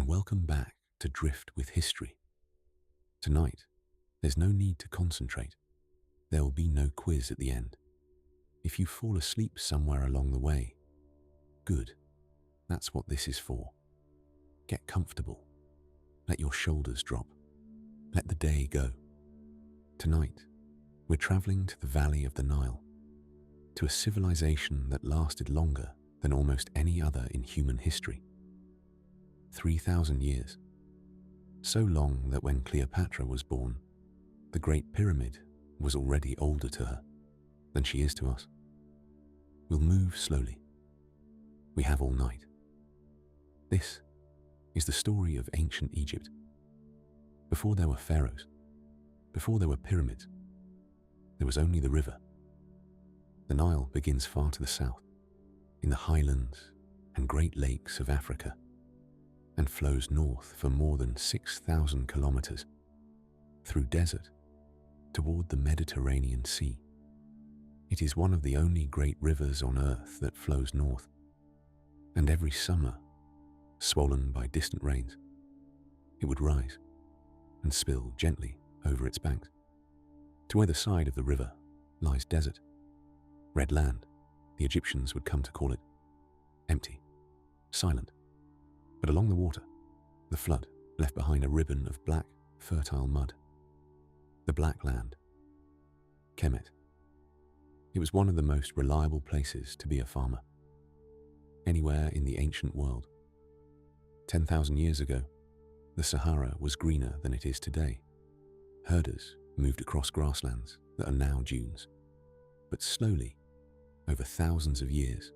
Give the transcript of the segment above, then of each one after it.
and welcome back to Drift with History. Tonight, there's no need to concentrate. There will be no quiz at the end. If you fall asleep somewhere along the way, good. That's what this is for. Get comfortable. Let your shoulders drop. Let the day go. Tonight, we're traveling to the valley of the Nile, to a civilization that lasted longer than almost any other in human history. 3,000 years. So long that when Cleopatra was born, the Great Pyramid was already older to her than she is to us. We'll move slowly. We have all night. This is the story of ancient Egypt. Before there were pharaohs, before there were pyramids, there was only the river. The Nile begins far to the south, in the highlands and Great Lakes of Africa, and flows north for more than 6,000 kilometers, through desert, toward the Mediterranean Sea. It is one of the only great rivers on earth that flows north, and every summer, swollen by distant rains, it would rise and spill gently over its banks. To either side of the river lies desert, red land, the Egyptians would come to call it, empty, silent. But along the water, the flood left behind a ribbon of black, fertile mud. The Black Land, Kemet. It was one of the most reliable places to be a farmer, anywhere in the ancient world. 10,000 years ago, the Sahara was greener than it is today. Herders moved across grasslands that are now dunes. But slowly, over thousands of years,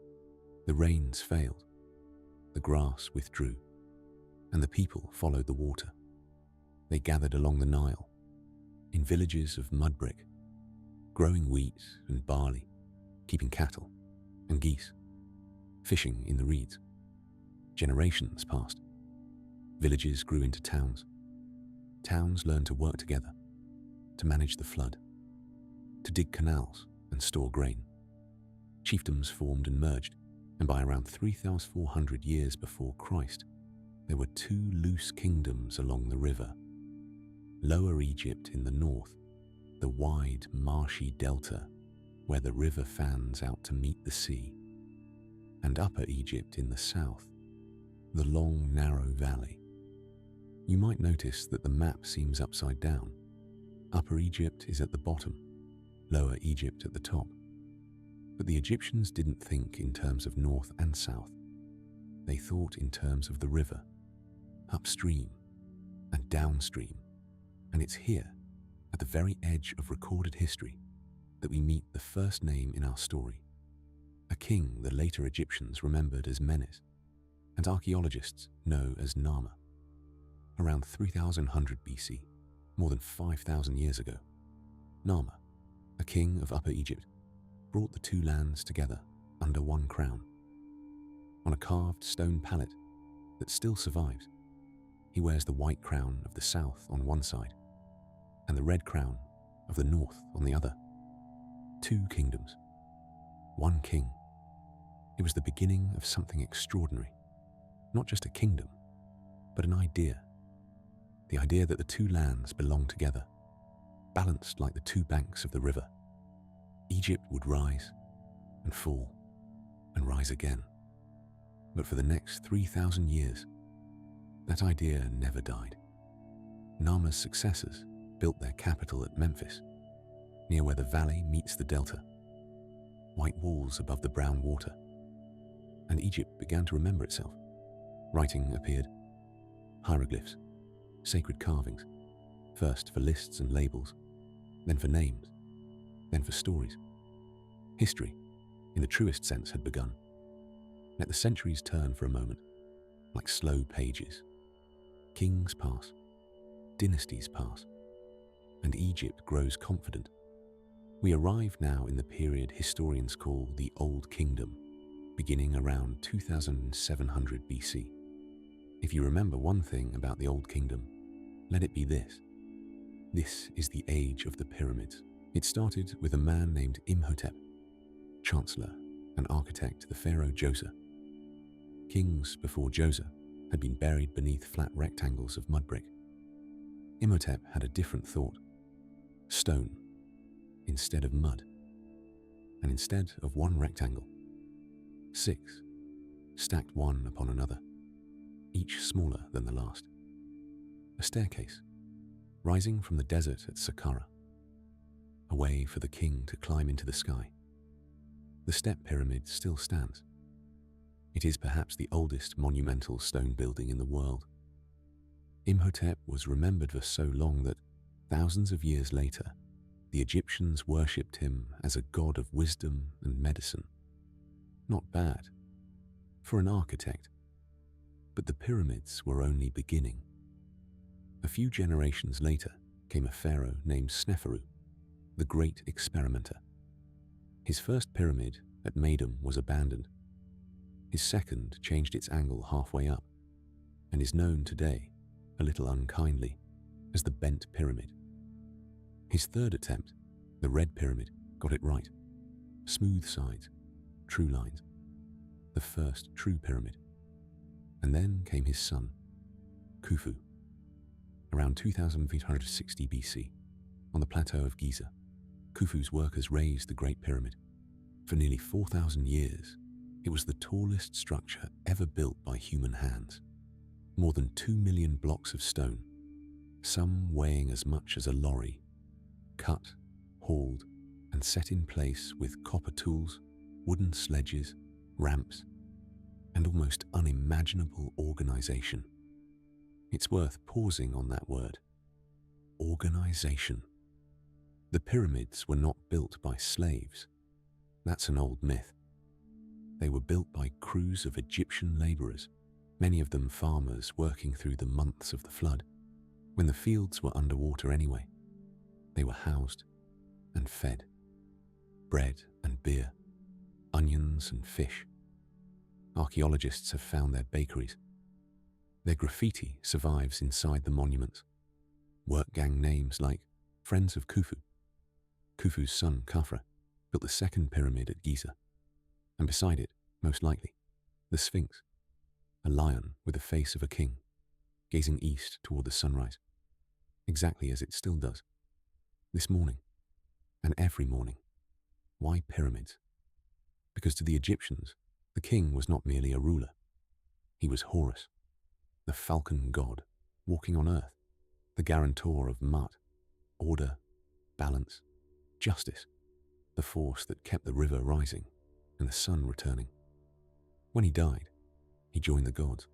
the rains failed, the grass withdrew, and the people followed the water. They gathered along the Nile, in villages of mud brick, growing wheat and barley, keeping cattle and geese, fishing in the reeds. Generations passed. Villages grew into towns. Towns learned to work together, to manage the flood, to dig canals and store grain. Chiefdoms formed and merged, and by around 3,400 years before Christ, there were two loose kingdoms along the river. Lower Egypt in the north, the wide, marshy delta where the river fans out to meet the sea, and Upper Egypt in the south, the long, narrow valley. You might notice that the map seems upside down. Upper Egypt is at the bottom, Lower Egypt at the top. But the Egyptians didn't think in terms of north and south. They thought in terms of the river, upstream and downstream. And it's here, at the very edge of recorded history, that we meet the first name in our story, a king the later Egyptians remembered as Menes, and archaeologists know as Narmer. Around 3100 BC, more than 5,000 years ago, Narmer, a king of Upper Egypt, brought the two lands together under one crown. On a carved stone pallet that still survives, he wears the white crown of the south on one side and the red crown of the north on the other. Two kingdoms, one king. It was the beginning of something extraordinary. Not just a kingdom, but an idea. The idea that the two lands belong together, balanced like the two banks of the river. Egypt would rise and fall and rise again. But for the next 3,000 years, that idea never died. Narmer's successors built their capital at Memphis, near where the valley meets the delta. White walls above the brown water. And Egypt began to remember itself. Writing appeared. Hieroglyphs, sacred carvings, first for lists and labels, then for names, then for stories. History, in the truest sense, had begun. Let the centuries turn for a moment, like slow pages. Kings pass, dynasties pass, and Egypt grows confident. We arrive now in the period historians call the Old Kingdom, beginning around 2700 BC. If you remember one thing about the Old Kingdom, let it be this. This is the age of the pyramids. It started with a man named Imhotep, chancellor and architect the pharaoh Djoser. Kings before Djoser had been buried beneath flat rectangles of mud brick. Imhotep had a different thought: stone instead of mud, and instead of one rectangle, 6, stacked one upon another, each smaller than the last. A staircase, rising from the desert at Saqqara, a way for the king to climb into the sky. The step pyramid still stands. It is perhaps the oldest monumental stone building in the world. Imhotep was remembered for so long that, thousands of years later, the Egyptians worshipped him as a god of wisdom and medicine. Not bad for an architect, but the pyramids were only beginning. A few generations later came a pharaoh named Sneferu, the Great Experimenter. His first pyramid at Meidum was abandoned. His second changed its angle halfway up and is known today, a little unkindly, as the Bent Pyramid. His third attempt, the Red Pyramid, got it right. Smooth sides, true lines. The first true pyramid. And then came his son, Khufu, around 2,860 BC, on the plateau of Giza. Khufu's workers raised the Great Pyramid. For nearly 4,000 years, it was the tallest structure ever built by human hands. More than 2 million blocks of stone, some weighing as much as a lorry, cut, hauled, and set in place with copper tools, wooden sledges, ramps, and almost unimaginable organization. It's worth pausing on that word. Organization. The pyramids were not built by slaves. That's an old myth. They were built by crews of Egyptian laborers, many of them farmers working through the months of the flood, when the fields were underwater anyway. They were housed and fed. Bread and beer, onions and fish. Archaeologists have found their bakeries. Their graffiti survives inside the monuments. Work gang names like Friends of Khufu. Khufu's son, Khafra, built the second pyramid at Giza. And beside it, most likely, the Sphinx, a lion with the face of a king, gazing east toward the sunrise, exactly as it still does. This morning, and every morning. Why pyramids? Because to the Egyptians, the king was not merely a ruler. He was Horus, the falcon god, walking on earth, the guarantor of Mut, order, balance, justice, the force that kept the river rising and the sun returning. When he died, he joined the gods.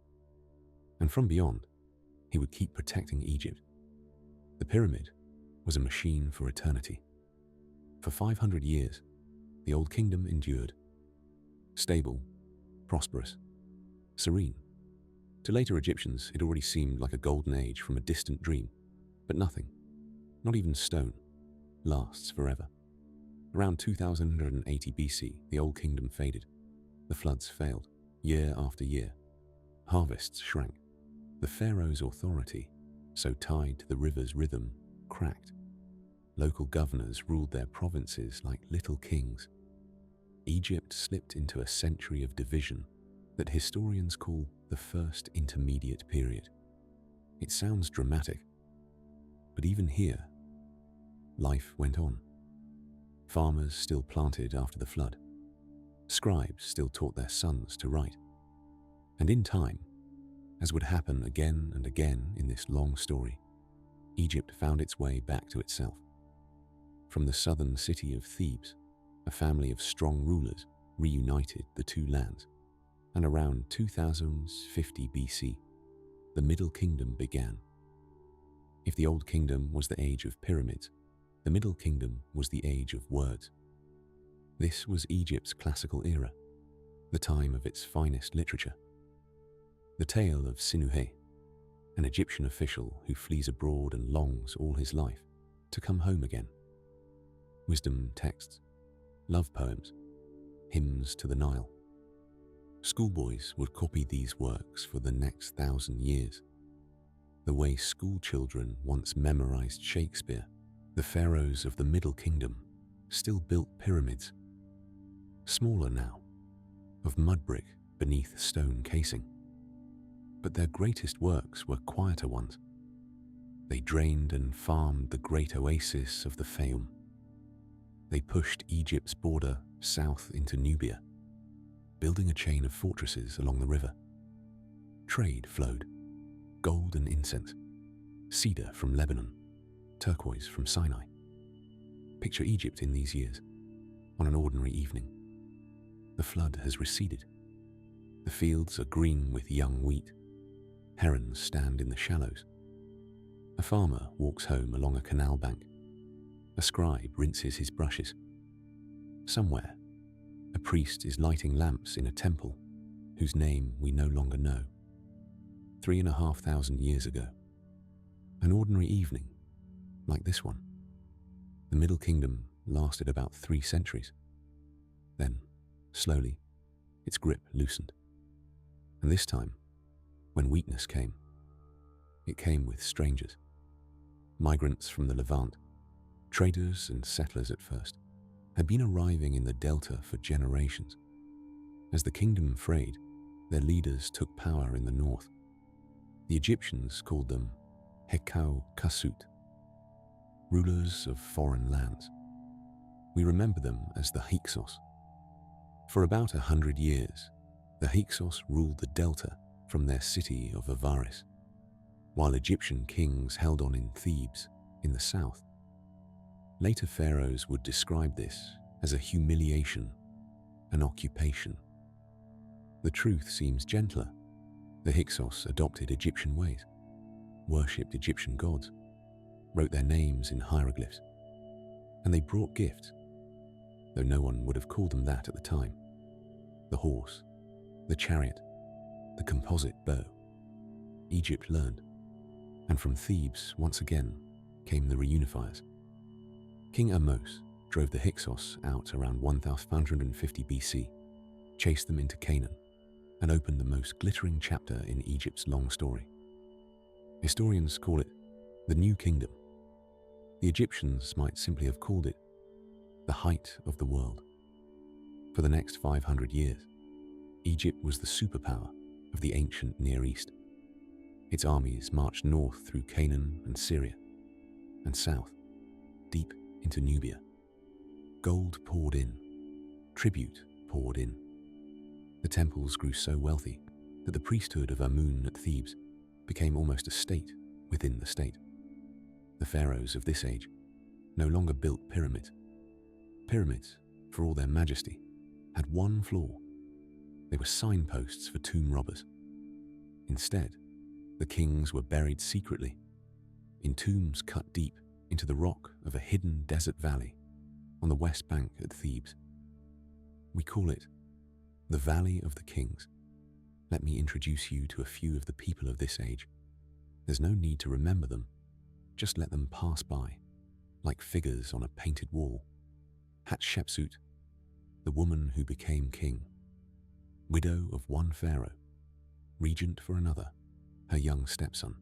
And from beyond, he would keep protecting Egypt. The pyramid was a machine for eternity. For 500 years, the Old Kingdom endured. Stable, prosperous, serene. To later Egyptians, it already seemed like a golden age from a distant dream. But nothing, not even stone, lasts forever. Around 2080 BC, the Old Kingdom faded. The floods failed, year after year. Harvests shrank. The pharaoh's authority, so tied to the river's rhythm, cracked. Local governors ruled their provinces like little kings. Egypt slipped into a century of division that historians call the First Intermediate Period. It sounds dramatic, but even here, life went on. Farmers still planted after the flood. Scribes still taught their sons to write. And in time, as would happen again and again in this long story, Egypt found its way back to itself. From the southern city of Thebes, a family of strong rulers reunited the two lands, and around 2050 BC, the Middle Kingdom began. If the Old Kingdom was the age of pyramids, the Middle Kingdom was the age of words. This was Egypt's classical era, the time of its finest literature. The tale of Sinuhe, an Egyptian official who flees abroad and longs all his life to come home again. Wisdom texts, love poems, hymns to the Nile. Schoolboys would copy these works for the next 1,000 years. The way school children once memorized Shakespeare, the pharaohs of the Middle Kingdom still built pyramids, smaller now, of mud brick beneath stone casing. But their greatest works were quieter ones. They drained and farmed the great oasis of the Fayum. They pushed Egypt's border south into Nubia, building a chain of fortresses along the river. Trade flowed, gold and incense, cedar from Lebanon, turquoise from Sinai. Picture Egypt in these years, on an ordinary evening. The flood has receded. The fields are green with young wheat. Herons stand in the shallows. A farmer walks home along a canal bank. A scribe rinses his brushes. Somewhere, a priest is lighting lamps in a temple whose name we no longer know. 3,500 years ago, an ordinary evening like this one. The Middle Kingdom lasted about 3 centuries. Then, slowly, its grip loosened. And this time, when weakness came, it came with strangers. Migrants from the Levant, traders and settlers at first, had been arriving in the delta for generations. As the kingdom frayed, their leaders took power in the north. The Egyptians called them Hatshepsut, rulers of foreign lands. We remember them as the Hyksos. For about 100 years, the Hyksos ruled the delta from their city of Avaris, while Egyptian kings held on in Thebes in the south. Later pharaohs would describe this as a humiliation, an occupation. The truth seems gentler. The Hyksos adopted Egyptian ways, worshipped Egyptian gods, wrote their names in hieroglyphs, and they brought gifts, though no one would have called them that at the time. The horse, the chariot, the composite bow. Egypt learned, and from Thebes once again came the reunifiers. King Ahmose drove the Hyksos out around 1550 BC, chased them into Canaan, and opened the most glittering chapter in Egypt's long story. Historians call it the New Kingdom. The Egyptians might simply have called it the height of the world. For the next 500 years, Egypt was the superpower of the ancient Near East. Its armies marched north through Canaan and Syria, and south, deep into Nubia. Gold poured in, tribute poured in. The temples grew so wealthy that the priesthood of Amun at Thebes became almost a state within the state. The pharaohs of this age no longer built pyramids. Pyramids, for all their majesty, had one flaw. They were signposts for tomb robbers. Instead, the kings were buried secretly, in tombs cut deep into the rock of a hidden desert valley on the west bank at Thebes. We call it the Valley of the Kings. Let me introduce you to a few of the people of this age. There's no need to remember them, just let them pass by, like figures on a painted wall. Hatshepsut, the woman who became king, widow of one pharaoh, regent for another, her young stepson.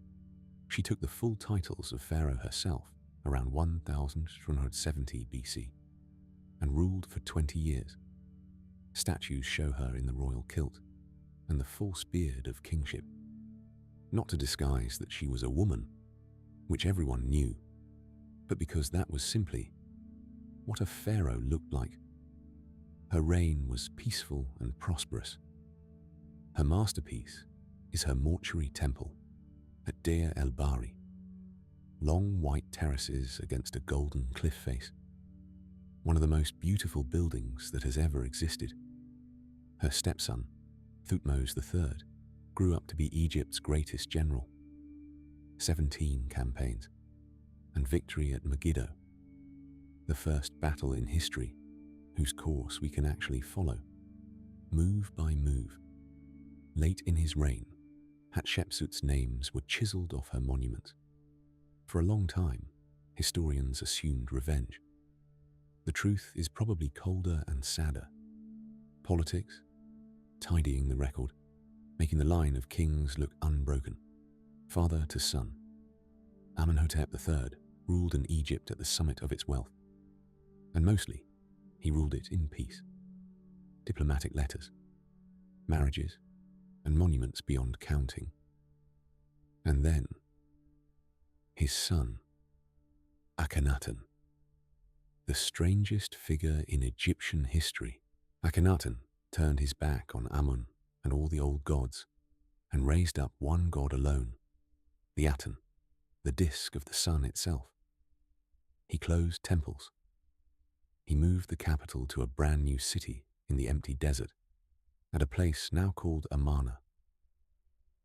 She took the full titles of pharaoh herself around 1270 BC and ruled for 20 years. Statues show her in the royal kilt and the false beard of kingship, not to disguise that she was a woman, which everyone knew, but because that was simply what a pharaoh looked like. Her reign was peaceful and prosperous. Her masterpiece is her mortuary temple at Deir el-Bahri, long white terraces against a golden cliff face, one of the most beautiful buildings that has ever existed. Her stepson, Thutmose III, grew up to be Egypt's greatest general. 17 campaigns, and victory at Megiddo, the first battle in history whose course we can actually follow, move by move. Late in his reign, Hatshepsut's names were chiseled off her monuments. For a long time, historians assumed revenge. The truth is probably colder and sadder. Politics, tidying the record, making the line of kings look unbroken, father to son. Amenhotep III ruled in Egypt at the summit of its wealth, and mostly he ruled it in peace. Diplomatic letters, marriages, and monuments beyond counting. And then, his son, Akhenaten, the strangest figure in Egyptian history. Akhenaten turned his back on Amun and all the old gods and raised up one god alone, the Aten, the disk of the sun itself. He closed temples. He moved the capital to a brand new city in the empty desert, at a place now called Amarna.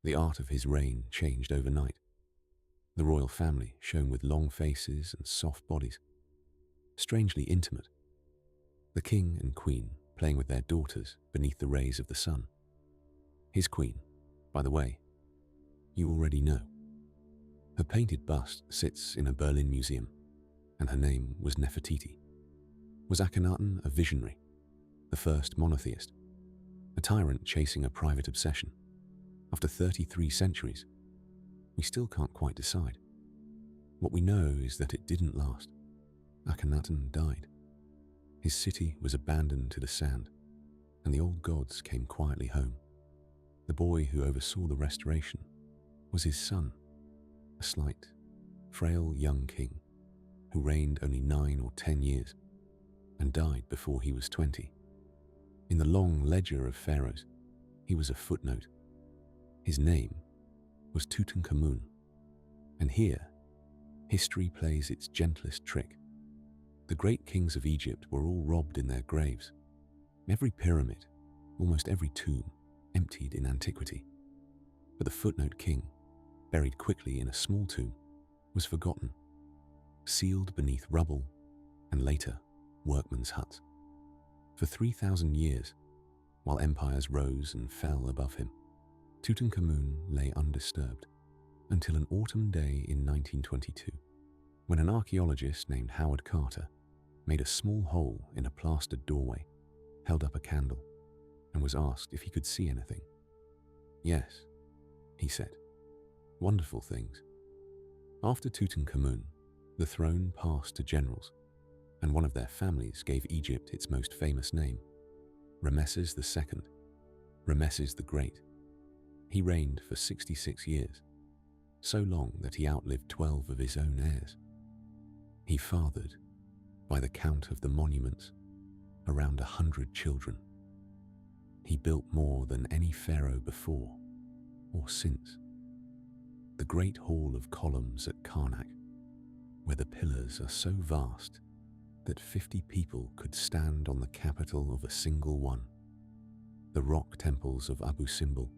The art of his reign changed overnight. The royal family shone with long faces and soft bodies, strangely intimate. The king and queen playing with their daughters beneath the rays of the sun. His queen, by the way, you already know. Her painted bust sits in a Berlin museum, and her name was Nefertiti. Was Akhenaten a visionary, the first monotheist, a tyrant chasing a private obsession? After 33 centuries, we still can't quite decide. What we know is that it didn't last. Akhenaten died. His city was abandoned to the sand, and the old gods came quietly home. The boy who oversaw the restoration was his son, a slight, frail young king who reigned only 9 or 10 years and died before he was 20. In the long ledger of pharaohs, he was a footnote. His name was Tutankhamun, and here, history plays its gentlest trick. The great kings of Egypt were all robbed in their graves. Every pyramid, almost every tomb, emptied in antiquity. But the footnote king, buried quickly in a small tomb, was forgotten, sealed beneath rubble and later workmen's huts. For 3,000 years, while empires rose and fell above him, Tutankhamun lay undisturbed until an autumn day in 1922, when an archaeologist named Howard Carter made a small hole in a plastered doorway, held up a candle, and was asked if he could see anything. Yes, he said, wonderful things. After Tutankhamun, the throne passed to generals, and one of their families gave Egypt its most famous name, Ramesses II, Ramesses the Great. He reigned for 66 years, so long that he outlived 12 of his own heirs. He fathered, by the count of the monuments, around 100 children. He built more than any pharaoh before or since. The great hall of columns at Karnak, where the pillars are so vast that 50 people could stand on the capital of a single one. The rock temples of Abu Simbel,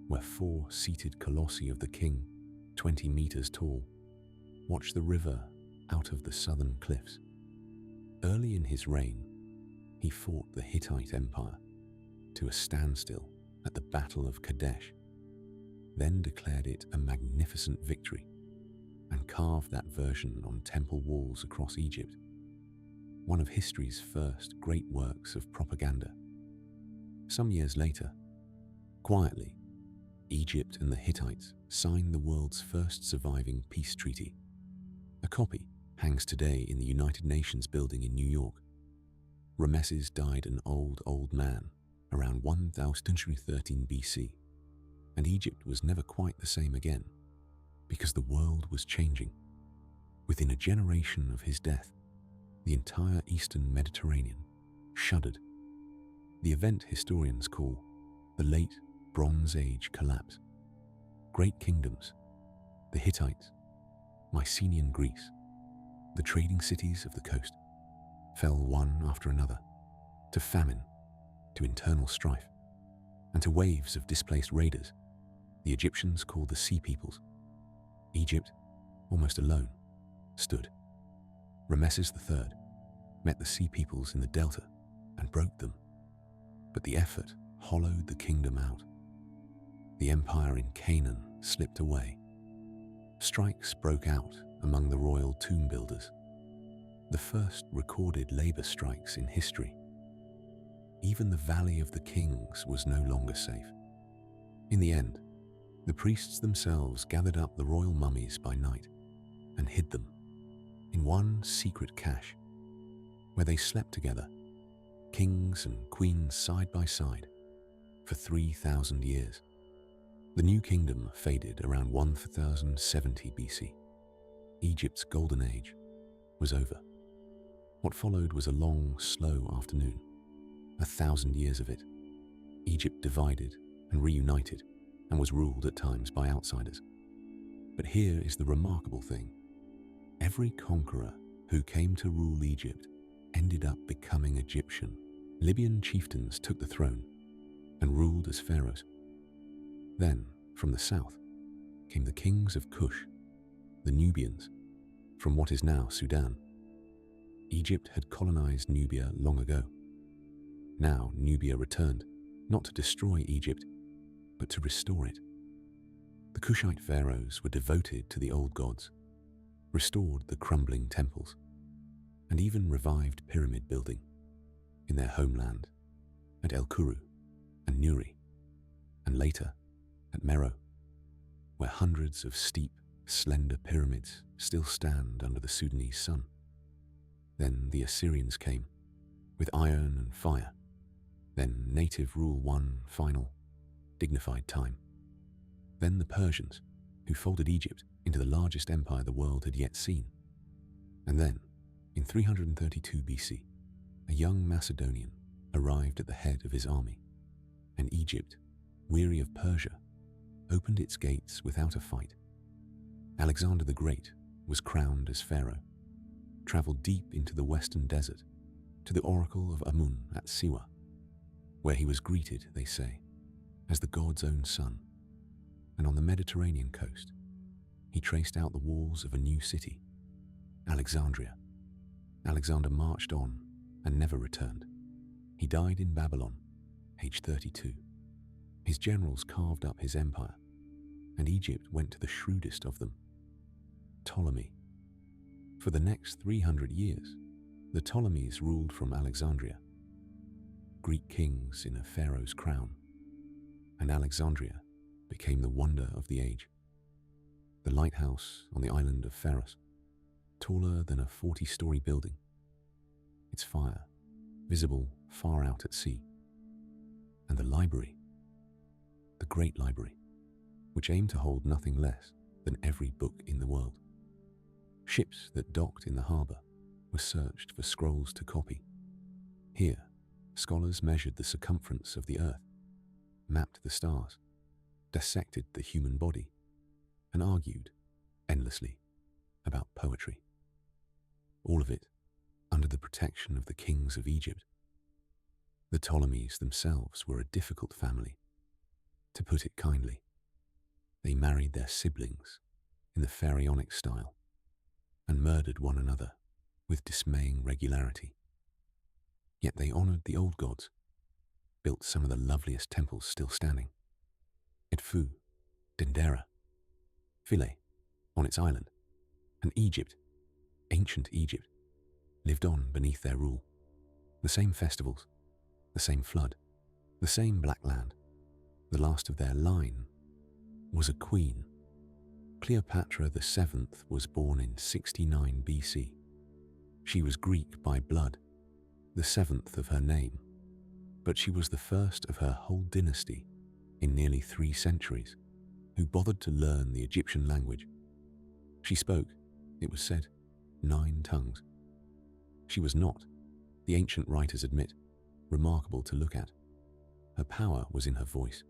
where 4 seated colossi of the king, 20 meters tall, watch the river out of the southern cliffs. Early in his reign, he fought the Hittite Empire to a standstill at the Battle of Kadesh, then declared it a magnificent victory and carved that version on temple walls across Egypt, one of history's first great works of propaganda. Some years later, quietly, Egypt and the Hittites signed the world's first surviving peace treaty. A copy hangs today in the United Nations building in New York. Ramesses died an old man around 1013 BC, and Egypt was never quite the same again, because the world was changing. Within a generation of his death, the entire eastern Mediterranean shuddered. The event historians call the Late Bronze Age collapse. Great kingdoms, the Hittites, Mycenaean Greece, the trading cities of the coast, fell one after another to famine, to internal strife, and to waves of displaced raiders the Egyptians called the Sea Peoples. Egypt, almost alone, stood. Ramesses III met the Sea Peoples in the Delta and broke them, but the effort hollowed the kingdom out. The empire in Canaan slipped away. Strikes broke out among the royal tomb builders, the first recorded labor strikes in history. Even the Valley of the Kings was no longer safe. In the end, the priests themselves gathered up the royal mummies by night and hid them in one secret cache, where they slept together, kings and queens side by side, for 3,000 years. The new kingdom faded around 1070 BC. Egypt's golden age was over. What followed was a long, slow afternoon. 1,000 years of it. Egypt divided and reunited and was ruled at times by outsiders. But here is the remarkable thing. Every conqueror who came to rule Egypt ended up becoming Egyptian. Libyan chieftains took the throne and ruled as pharaohs. Then, from the south, came the kings of Kush, the Nubians, from what is now Sudan. Egypt had colonized Nubia long ago. Now Nubia returned, not to destroy Egypt, but to restore it. The Kushite pharaohs were devoted to the old gods, restored the crumbling temples, and even revived pyramid building in their homeland at El Kuru and Nuri, and later at Meroe, where hundreds of steep, slender pyramids still stand under the Sudanese sun. Then the Assyrians came, with iron and fire. Then native rule one final, dignified time. Then the Persians, who folded Egypt into the largest empire the world had yet seen. And then, in 332 BC, a young Macedonian arrived at the head of his army, and Egypt, weary of Persia, opened its gates without a fight. Alexander the Great was crowned as pharaoh, travelled deep into the western desert to the oracle of Amun at Siwa, where he was greeted, they say, as the god's own son. And on the Mediterranean coast, he traced out the walls of a new city, Alexandria. Alexander marched on and never returned. He died in Babylon, aged 32. His generals carved up his empire, and Egypt went to the shrewdest of them, Ptolemy. For the next 300 years, the Ptolemies ruled from Alexandria, Greek kings in a pharaoh's crown, and Alexandria became the wonder of the age. The lighthouse on the island of Pharos, taller than a 40-story building, its fire visible far out at sea, and the library, the great library, which aimed to hold nothing less than every book in the world. Ships that docked in the harbour were searched for scrolls to copy. Here, scholars measured the circumference of the earth, mapped the stars, dissected the human body, and argued endlessly about poetry. All of it under the protection of the kings of Egypt. The Ptolemies themselves were a difficult family, to put it kindly. They married their siblings in the pharaonic style and murdered one another with dismaying regularity. Yet they honoured the old gods, built some of the loveliest temples still standing. Edfu, Dendera, Philae, on its island, and Egypt, ancient Egypt, lived on beneath their rule. The same festivals, the same flood, the same black land. The last of their line was a queen. Cleopatra the Seventh was born in 69 BC. She was Greek by blood, the seventh of her name, but she was the first of her whole dynasty in nearly 3 centuries who bothered to learn the Egyptian language. She spoke, it was said, 9 tongues. She was not, the ancient writers admit, remarkable to look at. Her power was in her voice,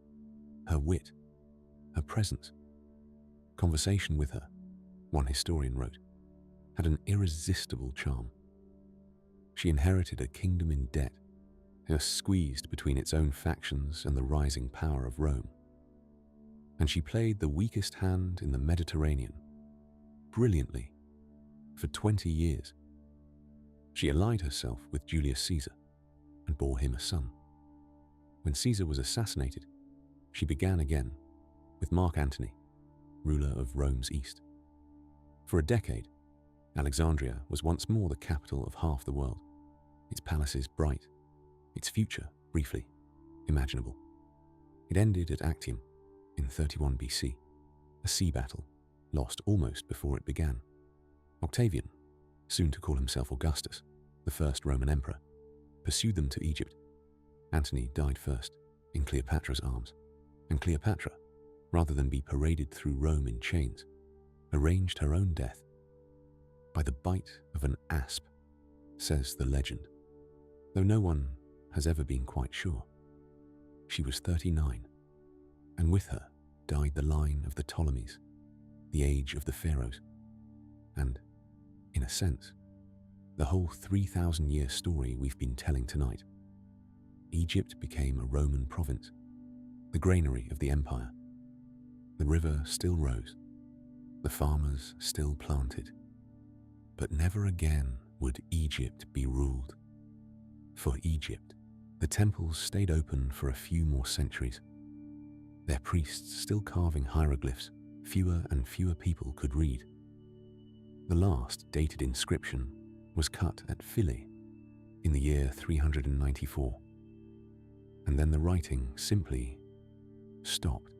her wit, her presence. Conversation with her, one historian wrote, had an irresistible charm. She inherited a kingdom in debt, squeezed between its own factions and the rising power of Rome. And she played the weakest hand in the Mediterranean, brilliantly, for 20 years. She allied herself with Julius Caesar and bore him a son. When Caesar was assassinated, she began again with Mark Antony, ruler of Rome's east. For a decade, Alexandria was once more the capital of half the world, its palaces bright, its future, briefly, imaginable. It ended at Actium in 31 BC, a sea battle lost almost before it began. Octavian, soon to call himself Augustus, the first Roman emperor, pursued them to Egypt. Antony died first in Cleopatra's arms, and Cleopatra, rather than be paraded through Rome in chains, arranged her own death by the bite of an asp, says the legend, though no one has ever been quite sure. She was 39, and with her died the line of the Ptolemies, the age of the pharaohs, and, in a sense, the whole 3,000-year story we've been telling tonight. Egypt became a Roman province, the granary of the empire. The river still rose, the farmers still planted, but never again would Egypt be ruled. For Egypt, the temples stayed open for a few more centuries, their priests still carving hieroglyphs fewer and fewer people could read. The last dated inscription was cut at Philae in the year 394, and then the writing simply stopped.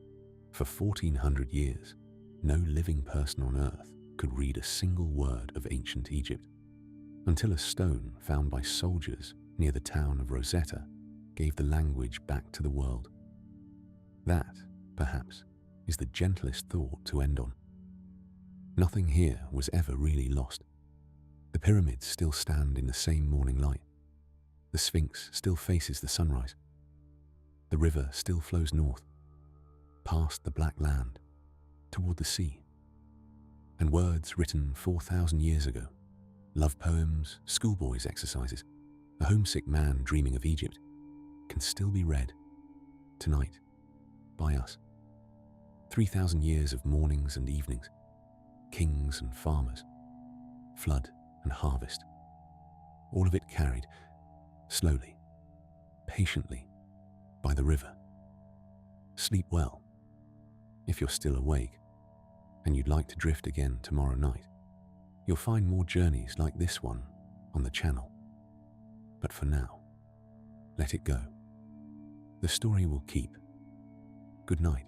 For 1,400 years, no living person on earth could read a single word of ancient Egypt, until a stone found by soldiers near the town of Rosetta gave the language back to the world. That, perhaps, is the gentlest thought to end on. Nothing here was ever really lost. The pyramids still stand in the same morning light. The Sphinx still faces the sunrise. The river still flows north, past the Black Land, toward the sea. And words written 4,000 years ago, love poems, schoolboys' exercises, a homesick man dreaming of Egypt, can still be read, tonight, by us. 3,000 years of mornings and evenings, kings and farmers, flood and harvest, all of it carried, slowly, patiently, by the river. Sleep well, if you're still awake, and you'd like to drift again tomorrow night. You'll find more journeys like this one on the channel. But for now, let it go. The story will keep. Good night.